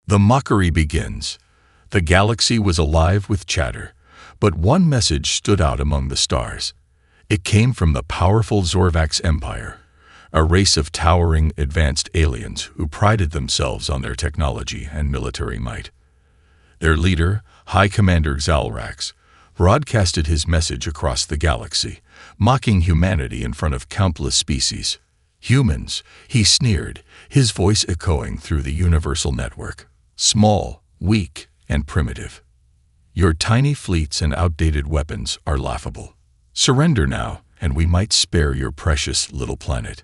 The mockery begins. The galaxy was alive with chatter, but one message stood out among the stars. It came from the powerful Zorvax Empire, a race of towering, advanced aliens who prided themselves on their technology and military might. Their leader, High Commander Xalrax, broadcasted his message across the galaxy, mocking humanity in front of countless species. Humans, he sneered, his voice echoing through the universal network. Small, weak, and primitive. Your tiny fleets and outdated weapons are laughable. Surrender now, and we might spare your precious little planet.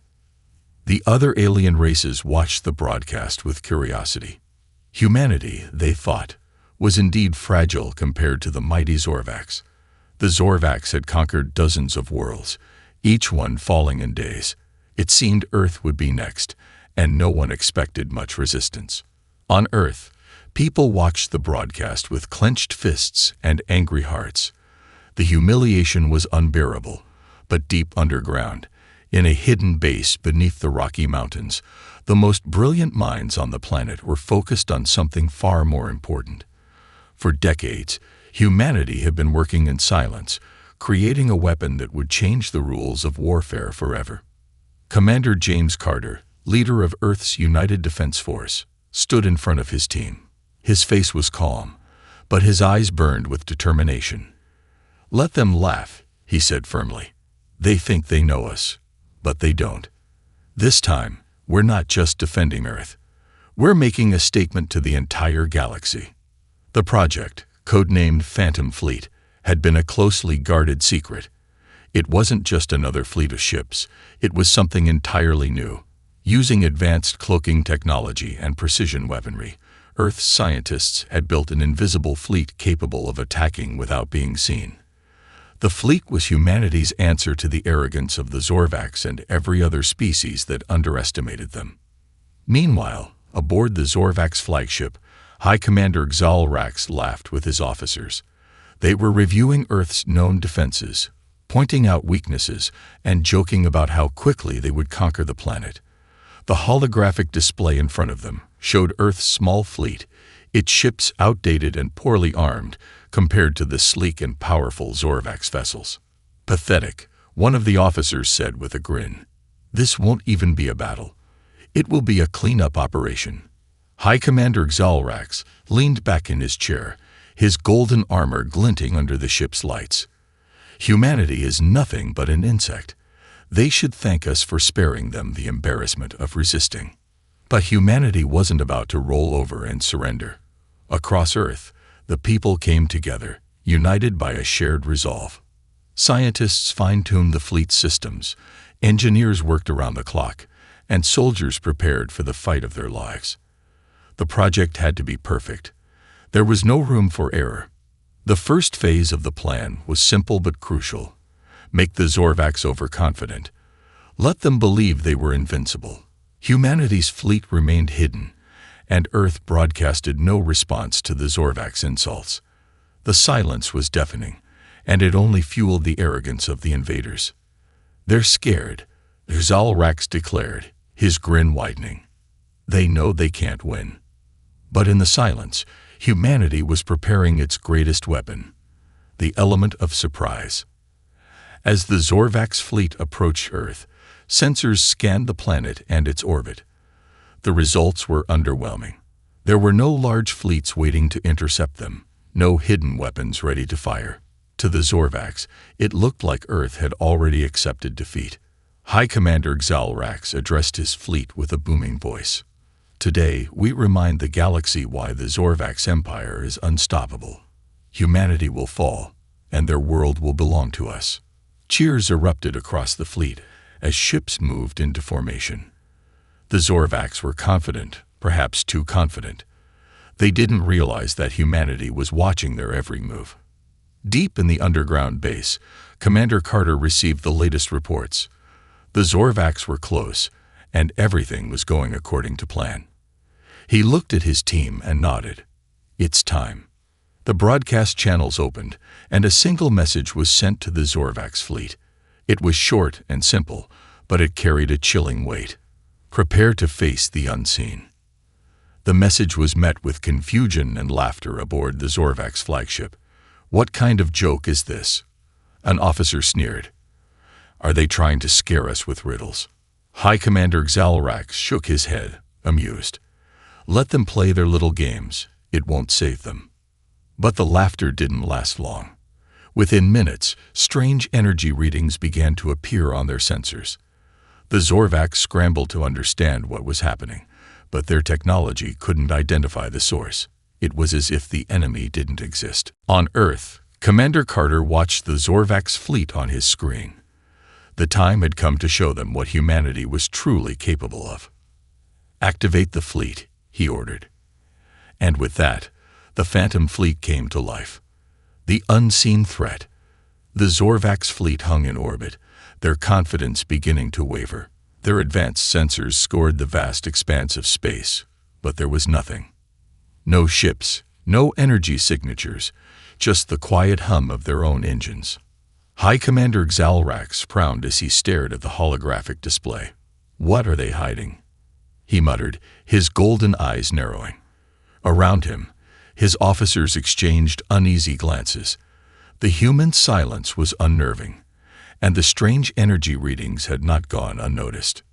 The other alien races watched the broadcast with curiosity. Humanity, they thought, was indeed fragile compared to the mighty Zorvax. The Zorvax had conquered dozens of worlds, each one falling in days. It seemed Earth would be next, and no one expected much resistance. On Earth, people watched the broadcast with clenched fists and angry hearts. The humiliation was unbearable, but deep underground, in a hidden base beneath the Rocky Mountains, the most brilliant minds on the planet were focused on something far more important. For decades, humanity had been working in silence, creating a weapon that would change the rules of warfare forever. Commander James Carter, leader of Earth's United Defense Force, stood in front of his team. His face was calm, but his eyes burned with determination. "Let them laugh," he said firmly. "They think they know us, but they don't. This time, we're not just defending Earth. We're making a statement to the entire galaxy." The project, codenamed Phantom Fleet, had been a closely guarded secret. It wasn't just another fleet of ships, it was something entirely new. Using advanced cloaking technology and precision weaponry, Earth's scientists had built an invisible fleet capable of attacking without being seen. The fleet was humanity's answer to the arrogance of the Zorvax and every other species that underestimated them. Meanwhile, aboard the Zorvax flagship, High Commander Xalrax laughed with his officers. They were reviewing Earth's known defenses, pointing out weaknesses, and joking about how quickly they would conquer the planet. The holographic display in front of them showed Earth's small fleet, its ships outdated and poorly armed, compared to the sleek and powerful Zorvax vessels. "Pathetic," one of the officers said with a grin. "This won't even be a battle. It will be a cleanup operation." High Commander Xalrax leaned back in his chair, his golden armor glinting under the ship's lights. "Humanity is nothing but an insect. They should thank us for sparing them the embarrassment of resisting." But humanity wasn't about to roll over and surrender. Across Earth, the people came together, united by a shared resolve. Scientists fine-tuned the fleet's systems, engineers worked around the clock, and soldiers prepared for the fight of their lives. The project had to be perfect. There was no room for error. The first phase of the plan was simple but crucial. Make the Zorvax overconfident. Let them believe they were invincible. Humanity's fleet remained hidden, and Earth broadcasted no response to the Zorvax insults. The silence was deafening, and it only fueled the arrogance of the invaders. "They're scared," Xalrax declared, his grin widening. "They know they can't win." But in the silence, humanity was preparing its greatest weapon, the element of surprise. As the Zorvax fleet approached Earth, sensors scanned the planet and its orbit. The results were underwhelming. There were no large fleets waiting to intercept them, no hidden weapons ready to fire. To the Zorvax, it looked like Earth had already accepted defeat. High Commander Xalrax addressed his fleet with a booming voice. "Today, we remind the galaxy why the Zorvax Empire is unstoppable. Humanity will fall, and their world will belong to us." Cheers erupted across the fleet as ships moved into formation. The Zorvax were confident, perhaps too confident. They didn't realize that humanity was watching their every move. Deep in the underground base, Commander Carter received the latest reports. The Zorvax were close, and everything was going according to plan. He looked at his team and nodded. "It's time." The broadcast channels opened, and a single message was sent to the Zorvax fleet. It was short and simple, but it carried a chilling weight. "Prepare to face the unseen." The message was met with confusion and laughter aboard the Zorvax flagship. "What kind of joke is this?" An officer sneered. "Are they trying to scare us with riddles?" High Commander Xalrax shook his head, amused. "Let them play their little games. It won't save them." But the laughter didn't last long. Within minutes, strange energy readings began to appear on their sensors. The Zorvax scrambled to understand what was happening, but their technology couldn't identify the source. It was as if the enemy didn't exist. On Earth, Commander Carter watched the Zorvax fleet on his screen. The time had come to show them what humanity was truly capable of. "Activate the fleet," he ordered. And with that, the Phantom fleet came to life. The unseen threat. The Zorvax fleet hung in orbit, their confidence beginning to waver. Their advanced sensors scored the vast expanse of space, but there was nothing. No ships, no energy signatures, just the quiet hum of their own engines. High Commander Xalrax frowned as he stared at the holographic display. "What are they hiding?" he muttered, his golden eyes narrowing. Around him, his officers exchanged uneasy glances. The human silence was unnerving, and the strange energy readings had not gone unnoticed.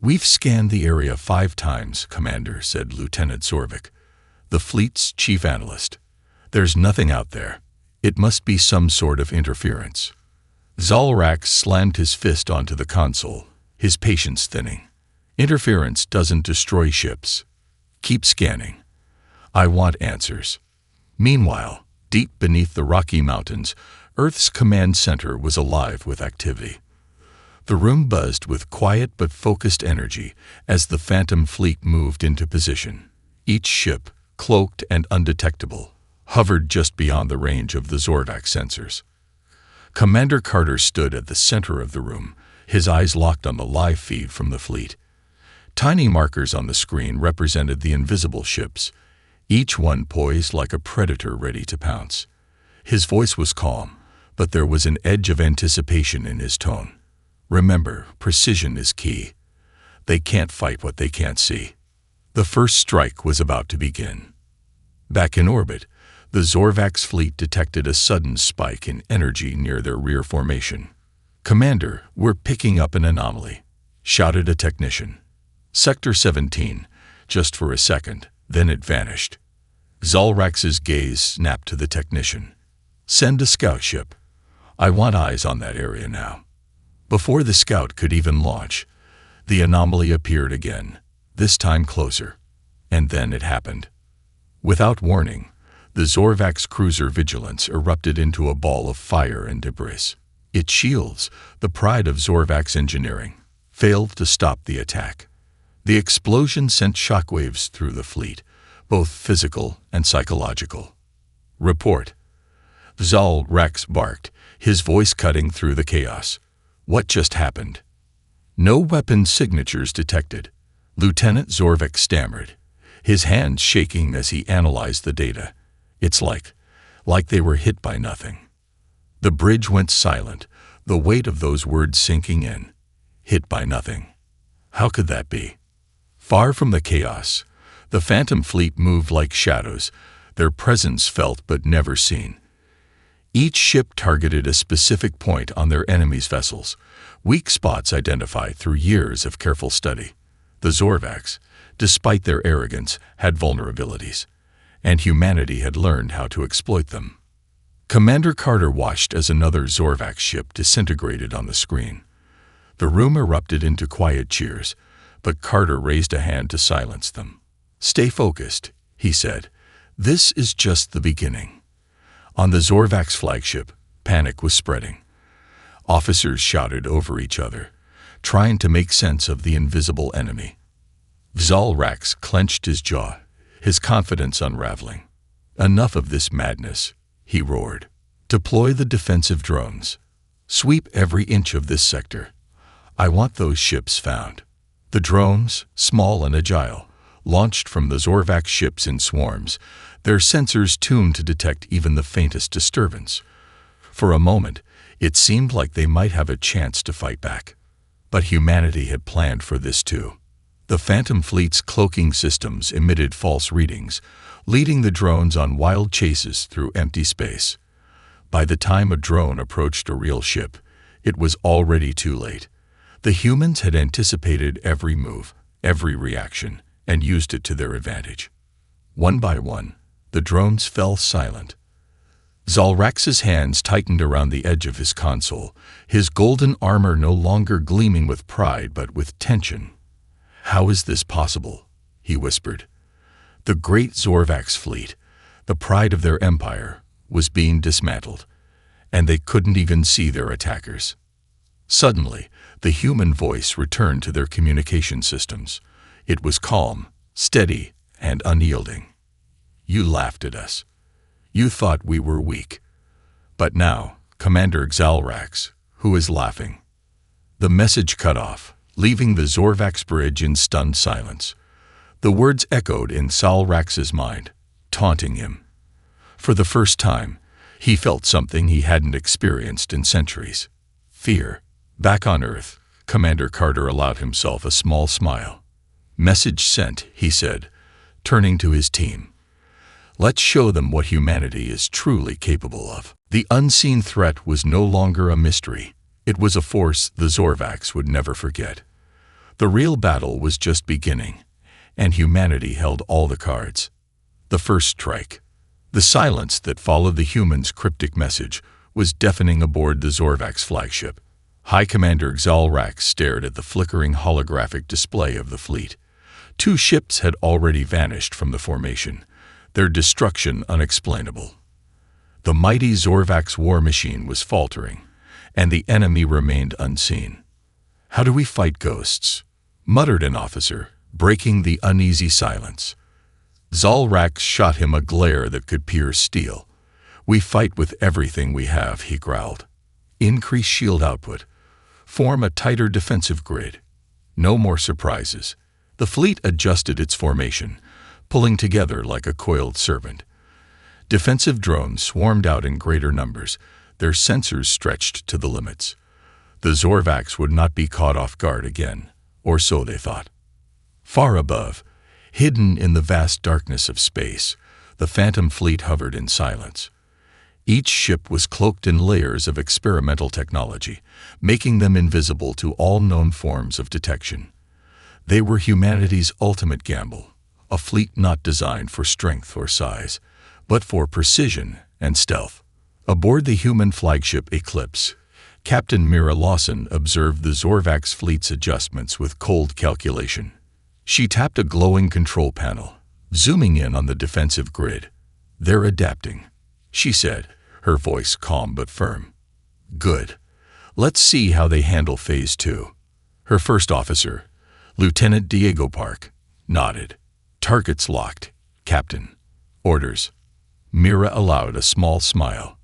"We've scanned the area 5 times, Commander," said Lieutenant Zorvik, the fleet's chief analyst. "There's nothing out there. It must be some sort of interference." Xalrax slammed his fist onto the console, his patience thinning. "Interference doesn't destroy ships. Keep scanning. I want answers." Meanwhile, deep beneath the Rocky Mountains, Earth's command center was alive with activity. The room buzzed with quiet but focused energy as the Phantom fleet moved into position. Each ship, cloaked and undetectable, hovered just beyond the range of the Zorvax sensors. Commander Carter stood at the center of the room, his eyes locked on the live feed from the fleet. Tiny markers on the screen represented the invisible ships, each one poised like a predator ready to pounce. His voice was calm, but there was an edge of anticipation in his tone. "Remember, precision is key. They can't fight what they can't see." The first strike was about to begin. Back in orbit, the Zorvax fleet detected a sudden spike in energy near their rear formation. "Commander, we're picking up an anomaly," shouted a technician. "Sector 17, just for a second, then it vanished." Xalrax's gaze snapped to the technician. "Send a scout ship. I want eyes on that area now." Before the scout could even launch, the anomaly appeared again, this time closer. And then it happened. Without warning, the Zorvax cruiser Vigilance erupted into a ball of fire and debris. Its shields, the pride of Zorvax engineering, failed to stop the attack. The explosion sent shockwaves through the fleet, both physical and psychological. "Report." Xalrax barked, his voice cutting through the chaos. "What just happened?" "No weapon signatures detected," Lieutenant Zorvik stammered, his hands shaking as he analyzed the data. "It's like they were hit by nothing." The bridge went silent, the weight of those words sinking in. Hit by nothing. How could that be? Far from the chaos, the Phantom fleet moved like shadows, their presence felt but never seen. Each ship targeted a specific point on their enemy's vessels, weak spots identified through years of careful study. The Zorvax, despite their arrogance, had vulnerabilities, and humanity had learned how to exploit them. Commander Carter watched as another Zorvax ship disintegrated on the screen. The room erupted into quiet cheers, but Carter raised a hand to silence them. "Stay focused," he said. "This is just the beginning." On the Zorvax flagship, panic was spreading. Officers shouted over each other, trying to make sense of the invisible enemy. Xalrax clenched his jaw, his confidence unraveling. "Enough of this madness," he roared. "Deploy the defensive drones. Sweep every inch of this sector. I want those ships found." The drones, small and agile, launched from the Zorvax ships in swarms, their sensors tuned to detect even the faintest disturbance. For a moment, it seemed like they might have a chance to fight back. But humanity had planned for this too. The Phantom Fleet's cloaking systems emitted false readings, leading the drones on wild chases through empty space. By the time a drone approached a real ship, it was already too late. The humans had anticipated every move, every reaction, and used it to their advantage. One by one, the drones fell silent. Zalrax's hands tightened around the edge of his console, his golden armor no longer gleaming with pride but with tension. "How is this possible?" he whispered. The great Zorvax fleet, the pride of their empire, was being dismantled, and they couldn't even see their attackers. Suddenly, the human voice returned to their communication systems. It was calm, steady, and unyielding. "You laughed at us. You thought we were weak. But now, Commander Xalrax, who is laughing?" The message cut off, leaving the Zorvax bridge in stunned silence. The words echoed in Xalrax's mind, taunting him. For the first time, he felt something he hadn't experienced in centuries: fear. Back on Earth, Commander Carter allowed himself a small smile. "Message sent," he said, turning to his team. "Let's show them what humanity is truly capable of." The unseen threat was no longer a mystery. It was a force the Zorvax would never forget. The real battle was just beginning, and humanity held all the cards. The first strike. The silence that followed the humans' cryptic message was deafening aboard the Zorvax flagship. High Commander Xalrax stared at the flickering holographic display of the fleet. 2 ships had already vanished from the formation, their destruction unexplainable. The mighty Zorvax war machine was faltering, and the enemy remained unseen. "How do we fight ghosts?" muttered an officer, breaking the uneasy silence. Xalrax shot him a glare that could pierce steel. "We fight with everything we have," he growled. "Increase shield output. Form a tighter defensive grid. No more surprises." The fleet adjusted its formation, pulling together like a coiled serpent. Defensive drones swarmed out in greater numbers, their sensors stretched to the limits. The Zorvax would not be caught off guard again, or so they thought. Far above, hidden in the vast darkness of space, the Phantom Fleet hovered in silence. Each ship was cloaked in layers of experimental technology, making them invisible to all known forms of detection. They were humanity's ultimate gamble, a fleet not designed for strength or size, but for precision and stealth. Aboard the human flagship Eclipse, Captain Mira Lawson observed the Zorvax fleet's adjustments with cold calculation. She tapped a glowing control panel, zooming in on the defensive grid. "They're adapting," she said, her voice calm but firm. "Good. Let's see how they handle Phase 2. Her first officer, Lieutenant Diego Park, nodded. "Targets locked, Captain. Orders." Mira allowed a small smile.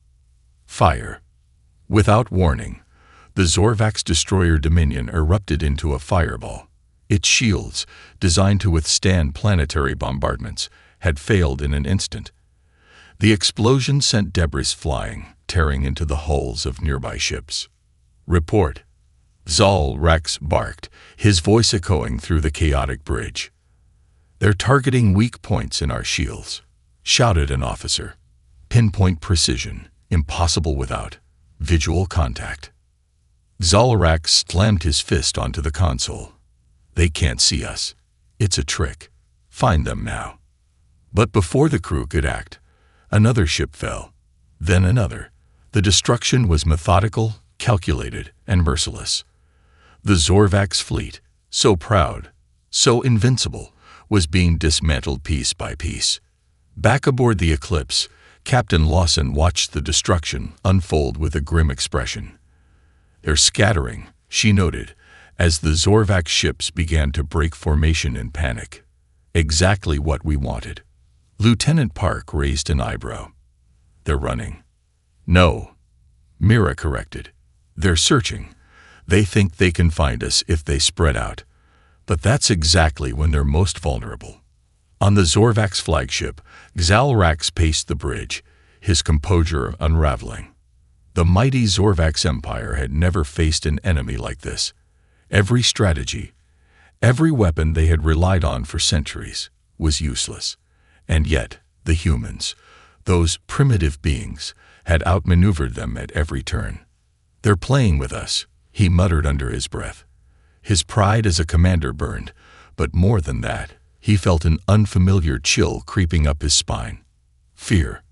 "Fire." Without warning, the Zorvax destroyer Dominion erupted into a fireball. Its shields, designed to withstand planetary bombardments, had failed in an instant. The explosion sent debris flying, tearing into the hulls of nearby ships. "Report." Xalrax barked, his voice echoing through the chaotic bridge. "They're targeting weak points in our shields," shouted an officer. "Pinpoint precision, impossible without visual contact." Xalrax slammed his fist onto the console. "They can't see us. It's a trick. Find them now." But before the crew could act, another ship fell, then another. The destruction was methodical, calculated, and merciless. The Zorvax fleet, so proud, so invincible, was being dismantled piece by piece. Back aboard the Eclipse, Captain Lawson watched the destruction unfold with a grim expression. "They're scattering," she noted, as the Zorvax ships began to break formation in panic. "Exactly what we wanted." Lieutenant Park raised an eyebrow. "They're running." "No," Mira corrected. "They're searching. They think they can find us if they spread out. But that's exactly when they're most vulnerable." On the Zorvax flagship, Xalrax paced the bridge, his composure unraveling. The mighty Zorvax Empire had never faced an enemy like this. Every strategy, Every weapon they had relied on for centuries was useless. And yet, the humans, those primitive beings, had outmaneuvered them at every turn. "They're playing with us," he muttered under his breath. His pride as a commander burned, but more than that, he felt an unfamiliar chill creeping up his spine. Fear.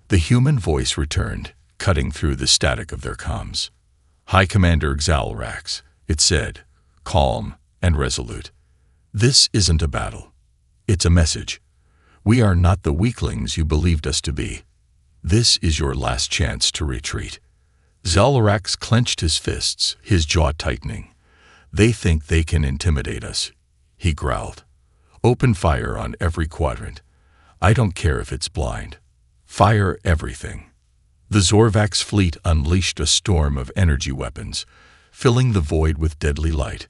The human voice returned, cutting through the static of their comms. "High Commander Xalrax," it said, calm and resolute. "This isn't a battle. It's a message. We are not the weaklings you believed us to be. This is your last chance to retreat." Xalrax clenched his fists, his jaw tightening. "They think they can intimidate us," he growled. "Open fire on every quadrant. I don't care if it's blind. Fire everything." The Zorvax fleet unleashed a storm of energy weapons, filling the void with deadly light.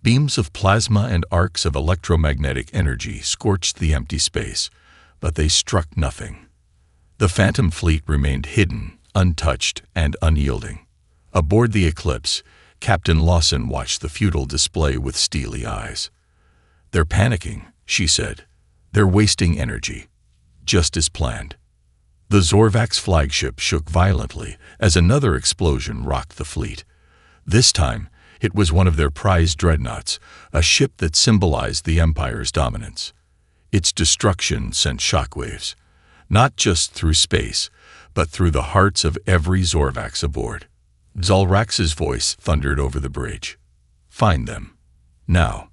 Beams of plasma and arcs of electromagnetic energy scorched the empty space, but they struck nothing. The Phantom fleet remained hidden, untouched, and unyielding. Aboard the Eclipse, Captain Lawson watched the futile display with steely eyes. "They're panicking," she said. "They're wasting energy. Just as planned." The Zorvax flagship shook violently as another explosion rocked the fleet. This time, it was one of their prized dreadnoughts, a ship that symbolized the Empire's dominance. Its destruction sent shockwaves, not just through space, but through the hearts of every Zorvax aboard. Xalrax's voice thundered over the bridge. "Find them. Now."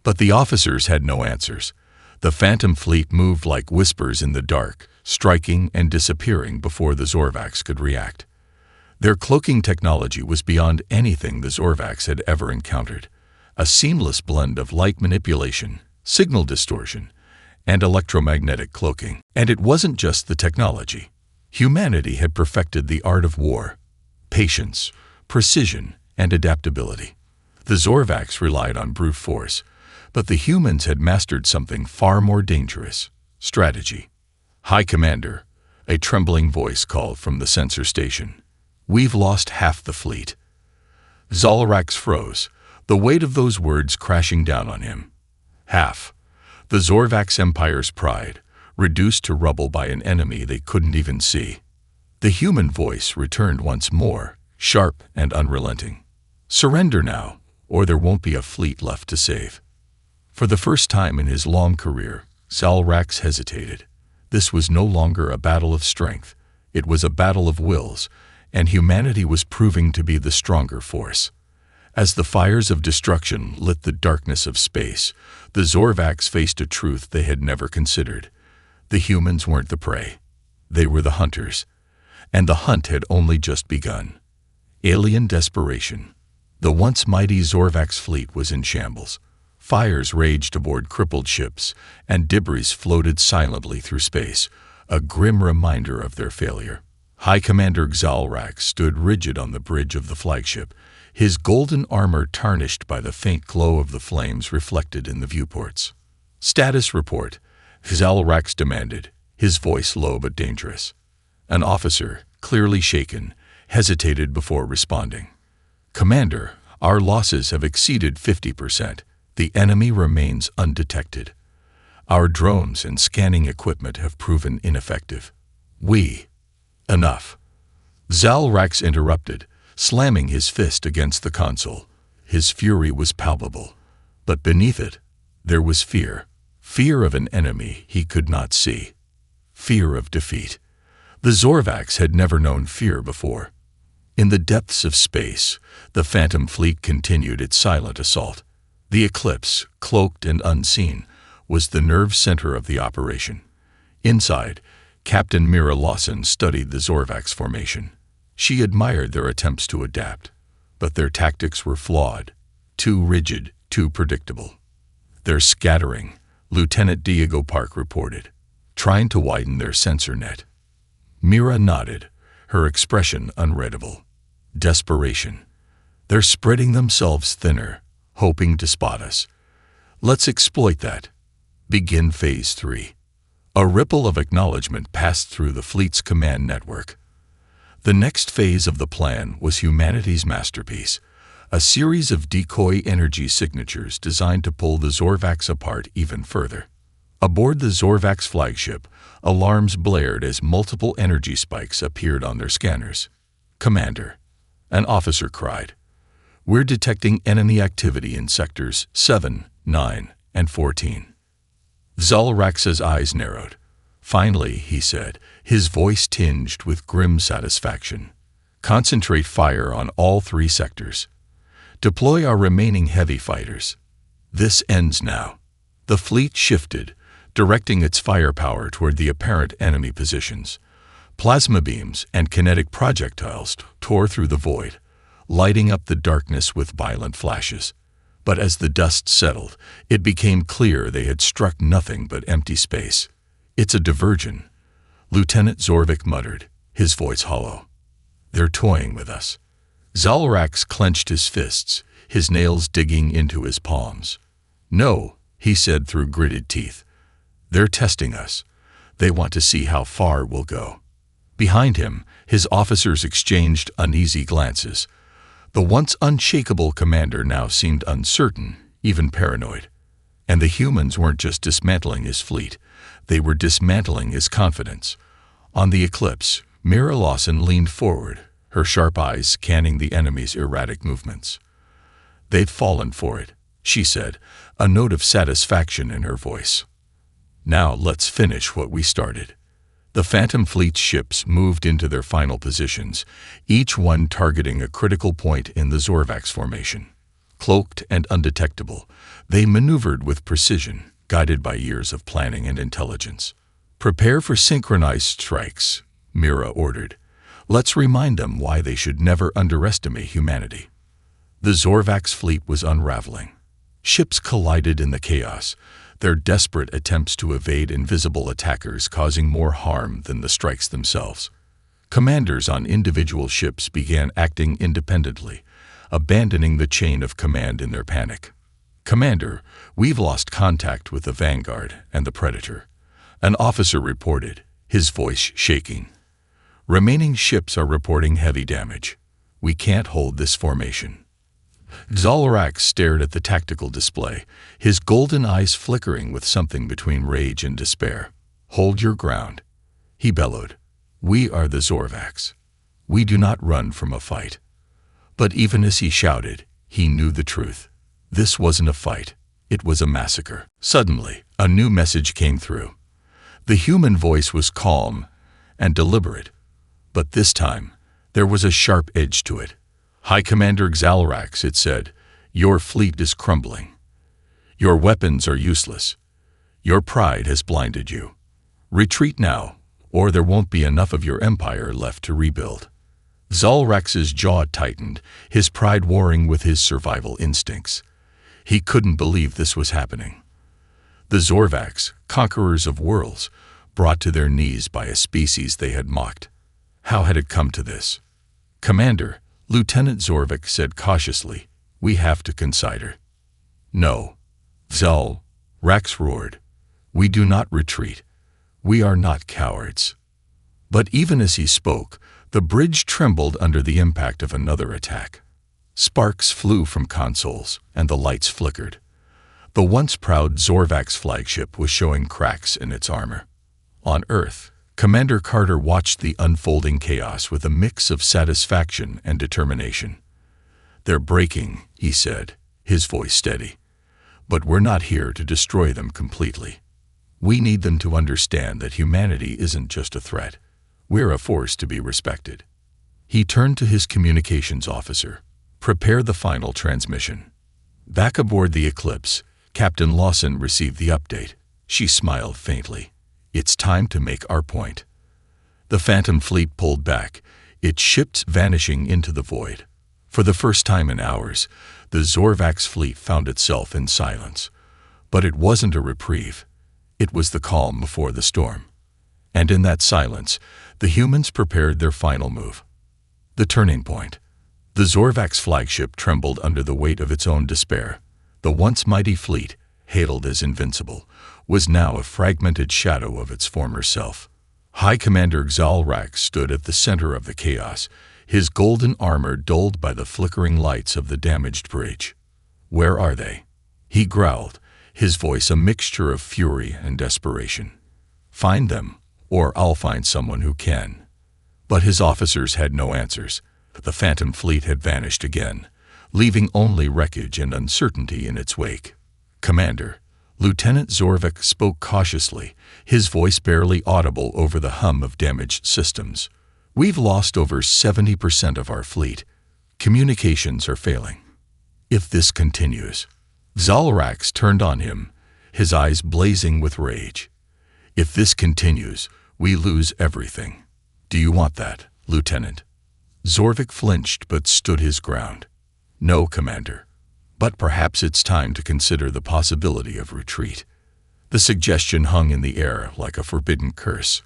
But the officers had no answers. The Phantom fleet moved like whispers in the dark, striking and disappearing before the Zorvax could react. Their cloaking technology was beyond anything the Zorvax had ever encountered, a seamless blend of light manipulation, signal distortion, and electromagnetic cloaking. And it wasn't just the technology. Humanity had perfected the art of war: patience, precision, and adaptability. The Zorvax relied on brute force, but the humans had mastered something far more dangerous: strategy. "High Commander," a trembling voice called from the sensor station. "We've lost half the fleet." Xalrax froze, the weight of those words crashing down on him. Half. The Zorvax Empire's pride, reduced to rubble by an enemy they couldn't even see. The human voice returned once more, sharp and unrelenting. "Surrender now, or there won't be a fleet left to save." For the first time in his long career, Xalrax hesitated. This was no longer a battle of strength. It was a battle of wills, and humanity was proving to be the stronger force. As the fires of destruction lit the darkness of space, the Zorvax faced a truth they had never considered. The humans weren't the prey. They were the hunters. And the hunt had only just begun. Alien desperation. The once mighty Zorvax fleet was in shambles. Fires raged aboard crippled ships, and debris floated silently through space, a grim reminder of their failure. High Commander Xalrax stood rigid on the bridge of the flagship, his golden armor tarnished by the faint glow of the flames reflected in the viewports. "Status report," Xalrax demanded, his voice low but dangerous. An officer, clearly shaken, hesitated before responding. "Commander, our losses have exceeded 50%. The enemy remains undetected. Our drones and scanning equipment have proven ineffective. Enough." Xalrax interrupted, slamming his fist against the console. His fury was palpable, but beneath it, there was fear. Fear of an enemy he could not see. Fear of defeat. The Zorvax had never known fear before. In the depths of space, the Phantom fleet continued its silent assault. The Eclipse, cloaked and unseen, was the nerve center of the operation. Inside, Captain Mira Lawson studied the Zorvax formation. She admired their attempts to adapt, but their tactics were flawed, too rigid, too predictable. "They're scattering," Lieutenant Diego Park reported, trying to widen their sensor net. Mira nodded, her expression unreadable. Desperation. "They're spreading themselves thinner, hoping to spot us. Let's exploit that. Begin Phase 3. A ripple of acknowledgement passed through the fleet's command network. The next phase of the plan was humanity's masterpiece, a series of decoy energy signatures designed to pull the Zorvax apart even further. Aboard the Zorvax flagship, alarms blared as multiple energy spikes appeared on their scanners. "Commander," an officer cried, "we're detecting enemy activity in sectors 7, 9, and 14. Zalrax's eyes narrowed. "Finally," he said, his voice tinged with grim satisfaction. "Concentrate fire on all 3 sectors. Deploy our remaining heavy fighters. This ends now." The fleet shifted, directing its firepower toward the apparent enemy positions. Plasma beams and kinetic projectiles tore through the void, lighting up the darkness with violent flashes. But as the dust settled, it became clear they had struck nothing but empty space. "It's a diversion," Lieutenant Zorvik muttered, his voice hollow. "They're toying with us." Zalrax clenched his fists, his nails digging into his palms. "No," he said through gritted teeth. "They're testing us. They want to see how far we'll go." Behind him, his officers exchanged uneasy glances. The once unshakable commander now seemed uncertain, even paranoid. And the humans weren't just dismantling his fleet, they were dismantling his confidence. On the Eclipse, Mira Lawson leaned forward, her sharp eyes scanning the enemy's erratic movements. "They've fallen for it," she said, a note of satisfaction in her voice. "Now let's finish what we started." The Phantom Fleet's ships moved into their final positions, each one targeting a critical point in the Zorvax formation. Cloaked and undetectable, they maneuvered with precision, guided by years of planning and intelligence. "Prepare for synchronized strikes," Mira ordered. "Let's remind them why they should never underestimate humanity." The Zorvax fleet was unraveling. Ships collided in the chaos, their desperate attempts to evade invisible attackers causing more harm than the strikes themselves. Commanders on individual ships began acting independently, abandoning the chain of command in their panic. "Commander, we've lost contact with the Vanguard and the Predator," an officer reported, his voice shaking. "Remaining ships are reporting heavy damage. We can't hold this formation." Zalrax stared at the tactical display, his golden eyes flickering with something between rage and despair. "Hold your ground," he bellowed. "We are the Zorvax. We do not run from a fight." But even as he shouted, he knew the truth. This wasn't a fight. It was a massacre. Suddenly, a new message came through. The human voice was calm and deliberate, but this time, there was a sharp edge to it. "High Commander Zalrax," it said, "your fleet is crumbling. Your weapons are useless. Your pride has blinded you. Retreat now, or there won't be enough of your empire left to rebuild." Zalrax's jaw tightened, his pride warring with his survival instincts. He couldn't believe this was happening. The Zorvax, conquerors of worlds, brought to their knees by a species they had mocked. How had it come to this? "Commander," Lieutenant Zorvik said cautiously, "we have to consider." "No," Zalrax roared. "We do not retreat. We are not cowards." But even as he spoke, the bridge trembled under the impact of another attack. Sparks flew from consoles, and the lights flickered. The once proud Zorvax flagship was showing cracks in its armor. On Earth, Commander Carter watched the unfolding chaos with a mix of satisfaction and determination. "They're breaking," he said, his voice steady. "But we're not here to destroy them completely. We need them to understand that humanity isn't just a threat. We're a force to be respected." He turned to his communications officer. "Prepare the final transmission." Back aboard the Eclipse, Captain Lawson received the update. She smiled faintly. "It's time to make our point." The Phantom Fleet pulled back, its ships vanishing into the void. For the first time in hours, the Zorvax fleet found itself in silence. But it wasn't a reprieve. It was the calm before the storm. And in that silence, the humans prepared their final move. The turning point. The Zorvax flagship trembled under the weight of its own despair. The once mighty fleet, hailed as invincible, was now a fragmented shadow of its former self. High Commander Zalrax stood at the center of the chaos, his golden armor dulled by the flickering lights of the damaged bridge. "Where are they?" he growled, his voice a mixture of fury and desperation. "Find them, or I'll find someone who can." But his officers had no answers. The Phantom fleet had vanished again, leaving only wreckage and uncertainty in its wake. "Commander," Lieutenant Zorvik spoke cautiously, his voice barely audible over the hum of damaged systems. "We've lost over 70% of our fleet. Communications are failing. If this continues..." Zalrax turned on him, his eyes blazing with rage. "If this continues, we lose everything. Do you want that, Lieutenant?" Zorvik flinched but stood his ground. "No, Commander. But perhaps it's time to consider the possibility of retreat." The suggestion hung in the air like a forbidden curse.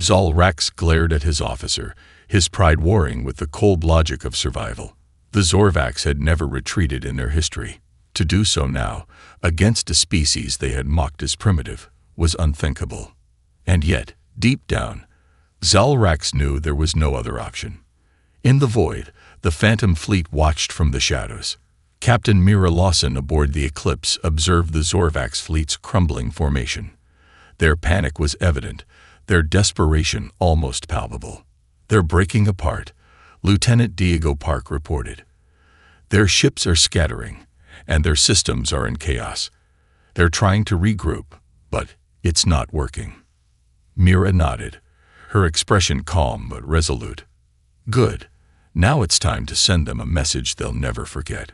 Zalrax glared at his officer, his pride warring with the cold logic of survival. The Zorvax had never retreated in their history. To do so now, against a species they had mocked as primitive, was unthinkable. And yet, deep down, Zalrax knew there was no other option. In the void, the Phantom fleet watched from the shadows. Captain Mira Lawson aboard the Eclipse observed the Zorvax fleet's crumbling formation. Their panic was evident, their desperation almost palpable. "They're breaking apart," Lieutenant Diego Park reported. "Their ships are scattering, and their systems are in chaos. They're trying to regroup, but it's not working." Mira nodded, her expression calm but resolute. "Good. Now it's time to send them a message they'll never forget."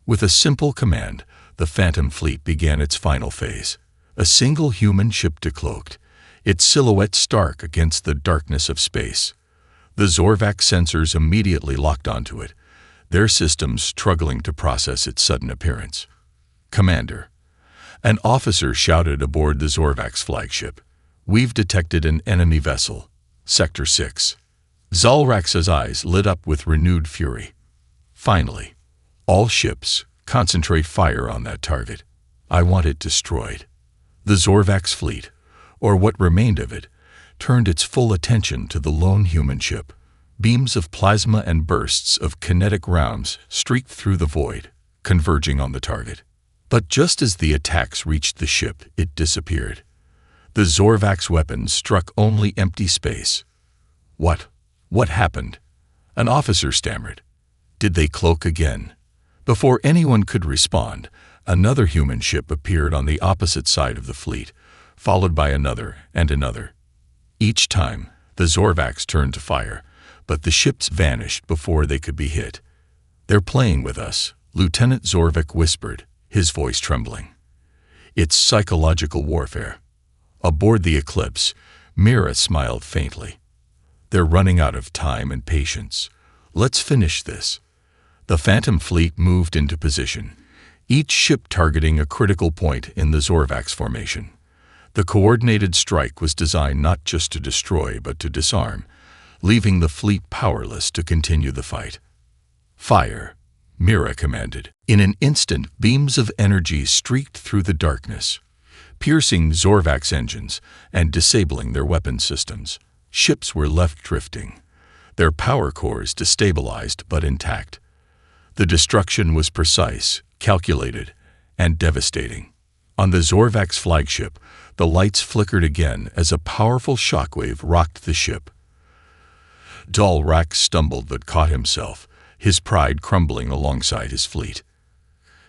With a simple command, the Phantom fleet began its final phase. A single human ship decloaked, its silhouette stark against the darkness of space. The Zorvax sensors immediately locked onto it, their systems struggling to process its sudden appearance. "Commander," an officer shouted aboard the Zorvax flagship, "we've detected an enemy vessel, Sector 6. Zalrax's eyes lit up with renewed fury. "Finally, all ships, concentrate fire on that target. I want it destroyed." The Zorvax fleet, or what remained of it, turned its full attention to the lone human ship. Beams of plasma and bursts of kinetic rounds streaked through the void, converging on the target. But just as the attacks reached the ship, it disappeared. The Zorvax weapons struck only empty space. What happened?" An officer stammered. "Did they cloak again?" Before anyone could respond, another human ship appeared on the opposite side of the fleet, followed by another and another. Each time, the Zorvax turned to fire, but the ships vanished before they could be hit. "They're playing with us," Lieutenant Zorvik whispered, his voice trembling. "It's psychological warfare." Aboard the Eclipse, Mira smiled faintly. "They're running out of time and patience. Let's finish this." The Phantom fleet moved into position, each ship targeting a critical point in the Zorvax formation. The coordinated strike was designed not just to destroy but to disarm, leaving the fleet powerless to continue the fight. "Fire," Mira commanded. In an instant, beams of energy streaked through the darkness, piercing Zorvax engines and disabling their weapon systems. Ships were left drifting, their power cores destabilized but intact. The destruction was precise, calculated, and devastating. On the Zorvax flagship, the lights flickered again as a powerful shockwave rocked the ship. Zalrax stumbled but caught himself, his pride crumbling alongside his fleet.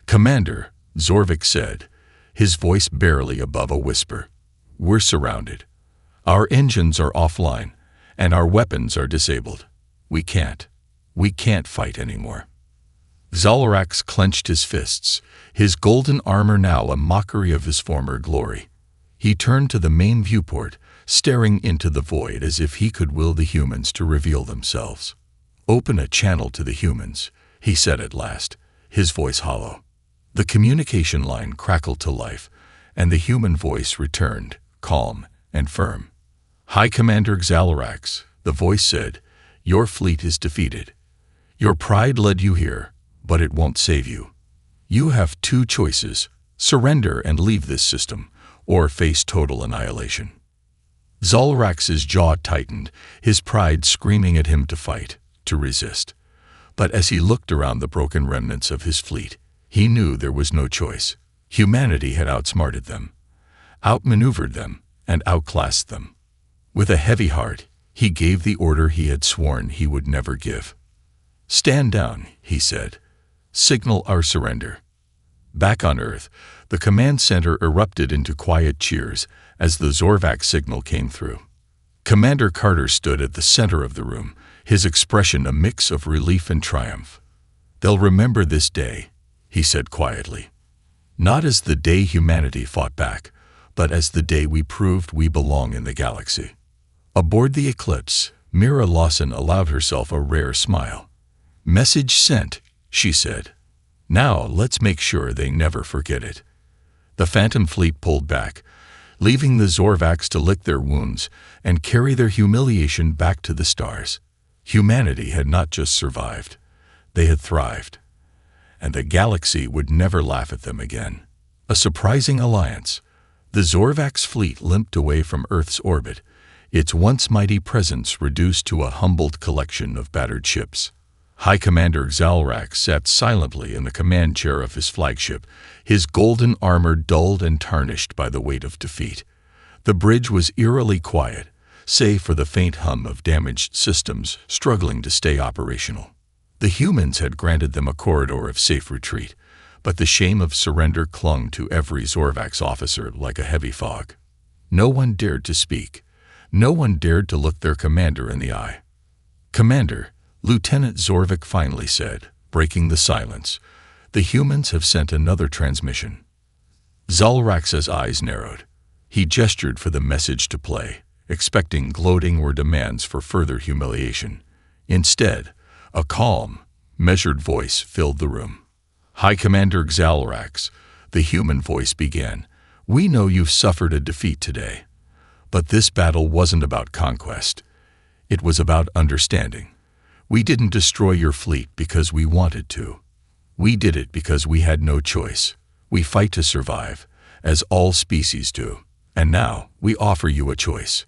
"Commander," Zorvik said, his voice barely above a whisper, "we're surrounded. Our engines are offline, and our weapons are disabled. We can't fight anymore." Zalrax clenched his fists, his golden armor now a mockery of his former glory. He turned to the main viewport, staring into the void as if he could will the humans to reveal themselves. "Open a channel to the humans," he said at last, his voice hollow. The communication line crackled to life, and the human voice returned, calm and firm. "High Commander Zalrax," the voice said, "your fleet is defeated. Your pride led you here, but it won't save you. You have two choices: surrender and leave this system, or face total annihilation." Zalrax's jaw tightened, his pride screaming at him to fight, to resist. But as he looked around the broken remnants of his fleet, he knew there was no choice. Humanity had outsmarted them, outmaneuvered them, and outclassed them. With a heavy heart, he gave the order he had sworn he would never give. "Stand down," he said. "Signal our surrender." Back on Earth, the command center erupted into quiet cheers as the Zorvac signal came through. Commander Carter stood at the center of the room, his expression a mix of relief and triumph. "They'll remember this day," he said quietly. "Not as the day humanity fought back, but as the day we proved we belong in the galaxy." Aboard the Eclipse, Mira Lawson allowed herself a rare smile. "Message sent," she said. "Now let's make sure they never forget it." The Phantom fleet pulled back, leaving the Zorvacs to lick their wounds and carry their humiliation back to the stars. Humanity had not just survived, they had thrived. And the galaxy would never laugh at them again. A surprising alliance. The Zorvac's fleet limped away from Earth's orbit, its once mighty presence reduced to a humbled collection of battered ships. High Commander Zalrax sat silently in the command chair of his flagship, his golden armor dulled and tarnished by the weight of defeat. The bridge was eerily quiet, save for the faint hum of damaged systems struggling to stay operational. The humans had granted them a corridor of safe retreat, but the shame of surrender clung to every Zorvax officer like a heavy fog. No one dared to speak. No one dared to look their commander in the eye. "Commander," Lieutenant Zorvik finally said, breaking the silence, "the humans have sent another transmission." Zalrax's eyes narrowed. He gestured for the message to play, expecting gloating or demands for further humiliation. Instead, a calm, measured voice filled the room. "High Commander Zalrax," the human voice began, "we know you've suffered a defeat today. But this battle wasn't about conquest. It was about understanding. We didn't destroy your fleet because we wanted to. We did it because we had no choice. We fight to survive, as all species do. And now we offer you a choice."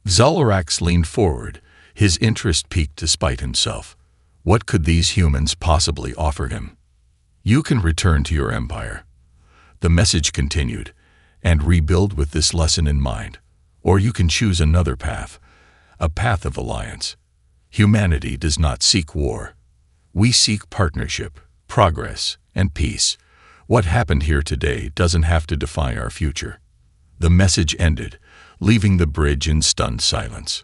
Zalrax leaned forward, his interest piqued despite himself. What could these humans possibly offer him? "You can return to your empire," the message continued, "and rebuild with this lesson in mind. Or you can choose another path, a path of alliance. Humanity does not seek war. We seek partnership, progress, and peace. What happened here today doesn't have to define our future." The message ended, leaving the bridge in stunned silence.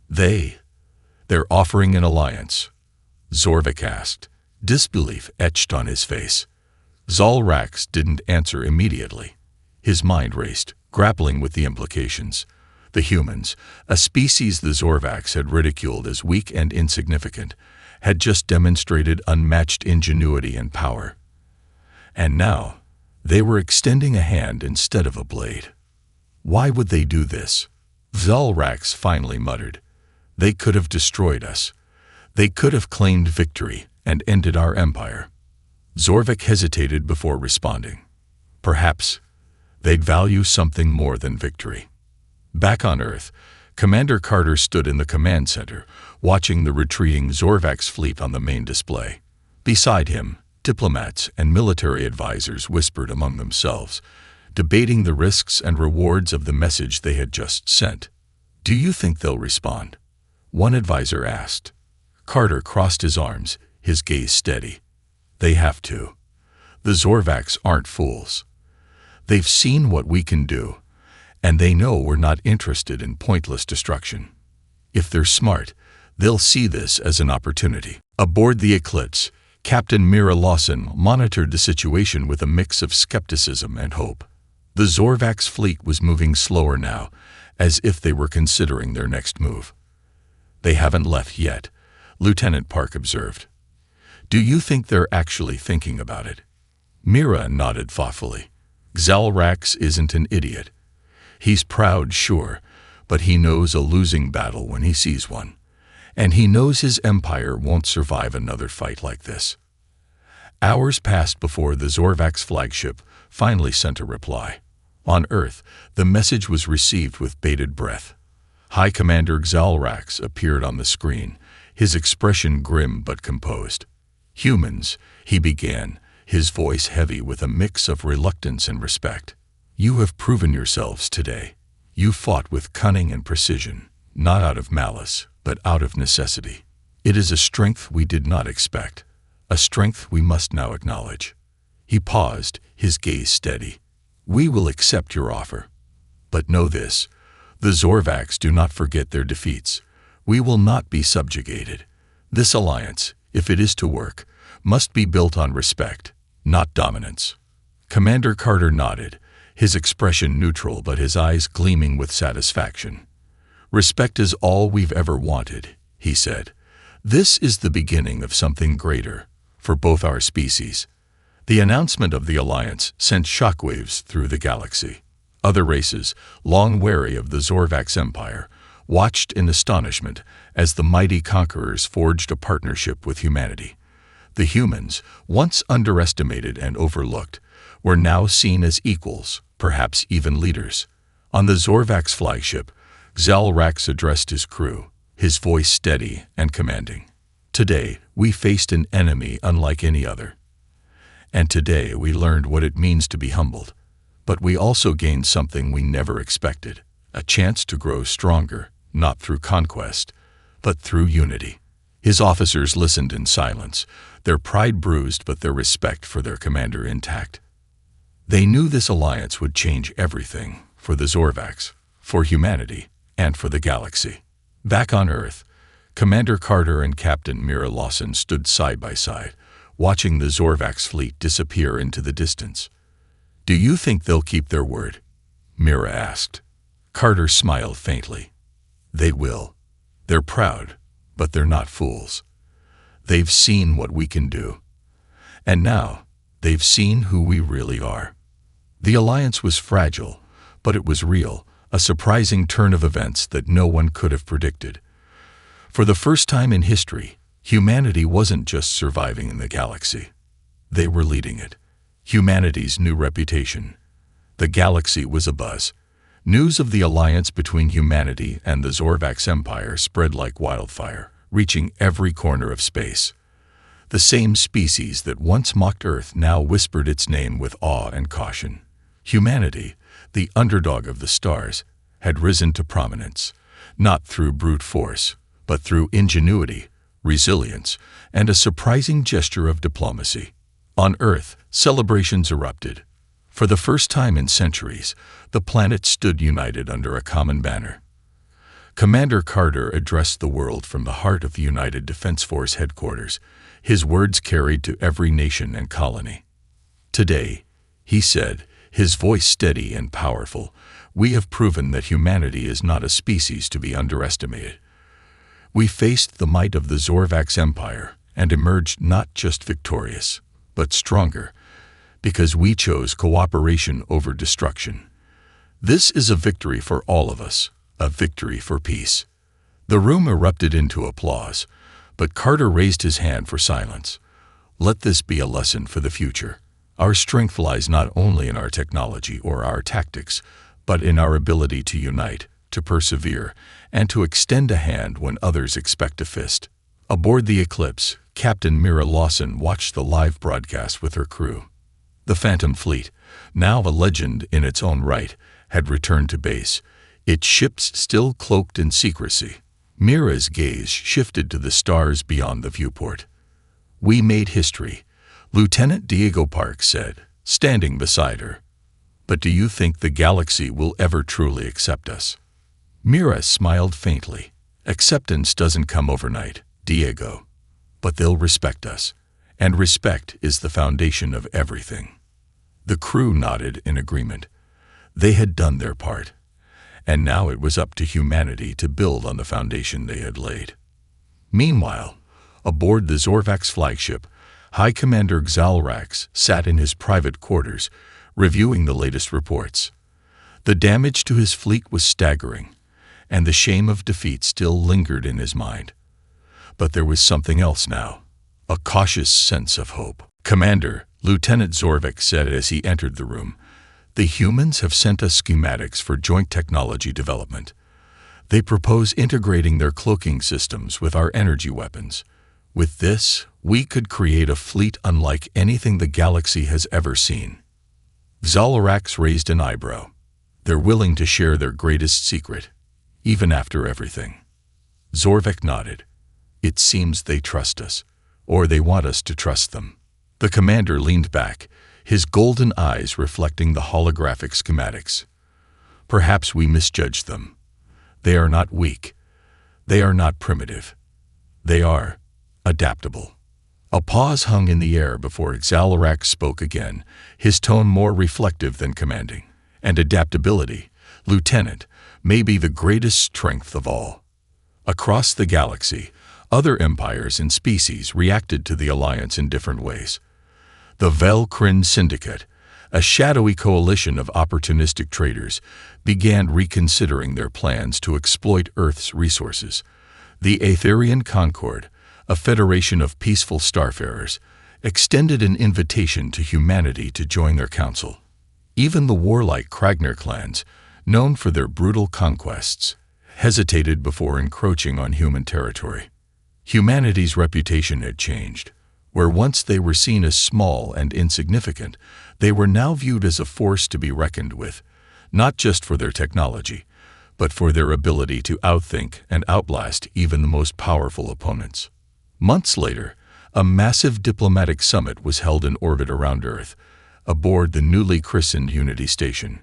They're offering an alliance?" Zorvik asked, disbelief etched on his face. Zalrax didn't answer immediately. His mind raced, grappling with the implications. The humans, a species the Zorvacs had ridiculed as weak and insignificant, had just demonstrated unmatched ingenuity and power. And now, they were extending a hand instead of a blade. Why would they do this? Zalrax finally muttered. "They could have destroyed us. They could have claimed victory and ended our empire." Zorvik hesitated before responding. Perhaps they'd value something more than victory. Back on Earth, Commander Carter stood in the command center, watching the retreating Zorvax fleet on the main display. Beside him, diplomats and military advisors whispered among themselves, debating the risks and rewards of the message they had just sent. "Do you think they'll respond?" one advisor asked. Carter crossed his arms, his gaze steady. "They have to. The Zorvacs aren't fools. They've seen what we can do, and they know we're not interested in pointless destruction. If they're smart, they'll see this as an opportunity." Aboard the Eclipse, Captain Mira Lawson monitored the situation with a mix of skepticism and hope. The Zorvax fleet was moving slower now, as if they were considering their next move. "They haven't left yet," Lieutenant Park observed. "Do you think they're actually thinking about it?" Mira nodded thoughtfully. "Zalrax isn't an idiot. He's proud, sure, but he knows a losing battle when he sees one. And he knows his empire won't survive another fight like this." Hours passed before the Zorvax flagship finally sent a reply. On Earth, the message was received with bated breath. High Commander Xalrax appeared on the screen, his expression grim but composed. "Humans," he began, his voice heavy with a mix of reluctance and respect. "You have proven yourselves today. You fought with cunning and precision, not out of malice, but out of necessity. It is a strength we did not expect, a strength we must now acknowledge." He paused, his gaze steady. "We will accept your offer. But know this, the Zorvax do not forget their defeats. We will not be subjugated. This alliance, if it is to work, must be built on respect, not dominance." Commander Carter nodded, his expression neutral but his eyes gleaming with satisfaction. "Respect is all we've ever wanted," he said. "This is the beginning of something greater, for both our species." The announcement of the alliance sent shockwaves through the galaxy. Other races, long wary of the Zorvax Empire, watched in astonishment as the mighty conquerors forged a partnership with humanity. The humans, once underestimated and overlooked, were now seen as equals, perhaps even leaders. On the Zorvax flagship, Xalrax addressed his crew, his voice steady and commanding. "Today, we faced an enemy unlike any other. And today we learned what it means to be humbled. But we also gained something we never expected, a chance to grow stronger, not through conquest, but through unity." His officers listened in silence, their pride bruised but their respect for their commander intact. They knew this alliance would change everything, for the Zorvax, for humanity, and for the galaxy. Back on Earth, Commander Carter and Captain Mira Lawson stood side by side, watching the Zorvax fleet disappear into the distance. "Do you think they'll keep their word?" Mira asked. Carter smiled faintly. "They will. They're proud, but they're not fools. They've seen what we can do. And now, they've seen who we really are." The alliance was fragile, but it was real, a surprising turn of events that no one could have predicted. For the first time in history, humanity wasn't just surviving in the galaxy. They were leading it. Humanity's new reputation. The galaxy was abuzz. News of the alliance between humanity and the Zorvax Empire spread like wildfire, reaching every corner of space. The same species that once mocked Earth now whispered its name with awe and caution. Humanity, the underdog of the stars, had risen to prominence, not through brute force, but through ingenuity, resilience, and a surprising gesture of diplomacy. On Earth, celebrations erupted. For the first time in centuries, the planet stood united under a common banner. Commander Carter addressed the world from the heart of the United Defense Force headquarters, his words carried to every nation and colony. "Today," he said, his voice steady and powerful, "we have proven that humanity is not a species to be underestimated. We faced the might of the Zorvax Empire and emerged not just victorious, but stronger, because we chose cooperation over destruction. This is a victory for all of us, a victory for peace." The room erupted into applause, but Carter raised his hand for silence. "Let this be a lesson for the future. Our strength lies not only in our technology or our tactics, but in our ability to unite, to persevere, and to extend a hand when others expect a fist." Aboard the Eclipse, Captain Mira Lawson watched the live broadcast with her crew. The Phantom Fleet, now a legend in its own right, had returned to base, its ships still cloaked in secrecy. Mira's gaze shifted to the stars beyond the viewport. "We made history," Lieutenant Diego Park said, standing beside her. "But do you think the galaxy will ever truly accept us?" Mira smiled faintly. "Acceptance doesn't come overnight, Diego. But they'll respect us, and respect is the foundation of everything." The crew nodded in agreement. They had done their part, and now it was up to humanity to build on the foundation they had laid. Meanwhile, aboard the Zorvax flagship, High Commander Xalrax sat in his private quarters, reviewing the latest reports. The damage to his fleet was staggering, and the shame of defeat still lingered in his mind. But there was something else now, a cautious sense of hope. "Commander," Lieutenant Zorvax said as he entered the room, "the humans have sent us schematics for joint technology development. They propose integrating their cloaking systems with our energy weapons. With this, we could create a fleet unlike anything the galaxy has ever seen. Xalarax raised an eyebrow. They're willing to share their greatest secret, even after everything. Zorvek nodded. It seems they trust us, or they want us to trust them. The commander leaned back, his golden eyes reflecting the holographic schematics. Perhaps we misjudged them. They are not weak. They are not primitive. They are adaptable. A pause hung in the air before Xalarax spoke again, his tone more reflective than commanding. And adaptability, Lieutenant, may be the greatest strength of all. Across the galaxy, other empires and species reacted to the alliance in different ways. The Velkrin Syndicate, a shadowy coalition of opportunistic traders, began reconsidering their plans to exploit Earth's resources. The Aetherian Concord, a federation of peaceful starfarers, extended an invitation to humanity to join their council. Even the warlike Kragner clans, known for their brutal conquests, hesitated before encroaching on human territory. Humanity's reputation had changed. Where once they were seen as small and insignificant, they were now viewed as a force to be reckoned with, not just for their technology, but for their ability to outthink and outlast even the most powerful opponents. Months later, a massive diplomatic summit was held in orbit around Earth, aboard the newly christened Unity Station.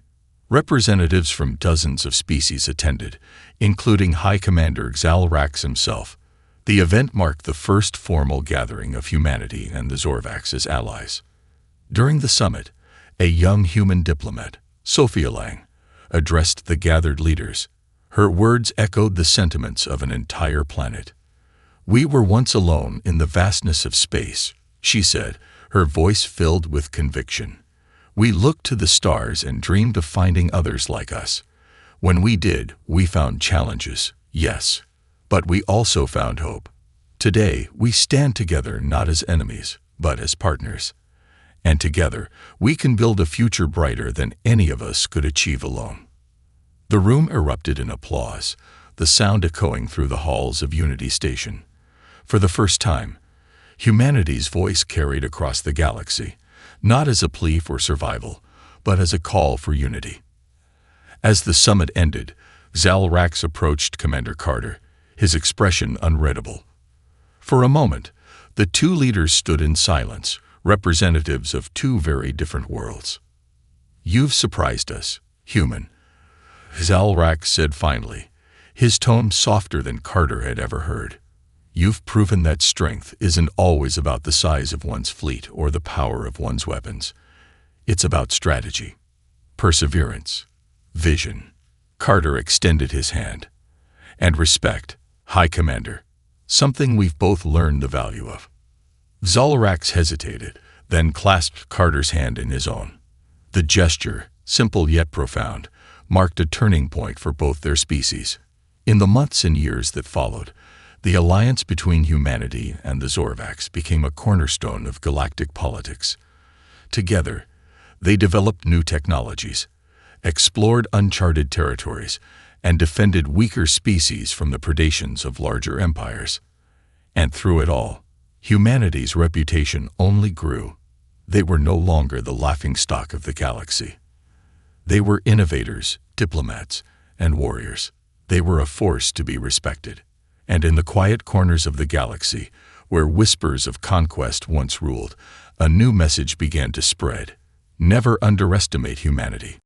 Representatives from dozens of species attended, including High Commander Xalarax himself. The event marked the first formal gathering of humanity and the Zorvax as allies. During the summit, a young human diplomat, Sophia Lang, addressed the gathered leaders. Her words echoed the sentiments of an entire planet. "We were once alone in the vastness of space," she said, her voice filled with conviction. "We looked to the stars and dreamed of finding others like us. When we did, we found challenges, yes, but we also found hope. Today, we stand together not as enemies, but as partners. And together, we can build a future brighter than any of us could achieve alone." The room erupted in applause, the sound echoing through the halls of Unity Station. For the first time, humanity's voice carried across the galaxy, not as a plea for survival, but as a call for unity. As the summit ended, Xalarax approached Commander Carter, his expression unreadable. For a moment, the two leaders stood in silence, representatives of two very different worlds. "You've surprised us, human," Xalarax said finally, his tone softer than Carter had ever heard. "You've proven that strength isn't always about the size of one's fleet or the power of one's weapons. It's about strategy, perseverance, vision." Carter extended his hand. "And respect, High Commander, something we've both learned the value of." Xalarax hesitated, then clasped Carter's hand in his own. The gesture, simple yet profound, marked a turning point for both their species. In the months and years that followed, the alliance between humanity and the Zorvax became a cornerstone of galactic politics. Together, they developed new technologies, explored uncharted territories, and defended weaker species from the predations of larger empires. And through it all, humanity's reputation only grew. They were no longer the laughingstock of the galaxy. They were innovators, diplomats, and warriors. They were a force to be respected. And in the quiet corners of the galaxy, where whispers of conquest once ruled, a new message began to spread. Never underestimate humanity.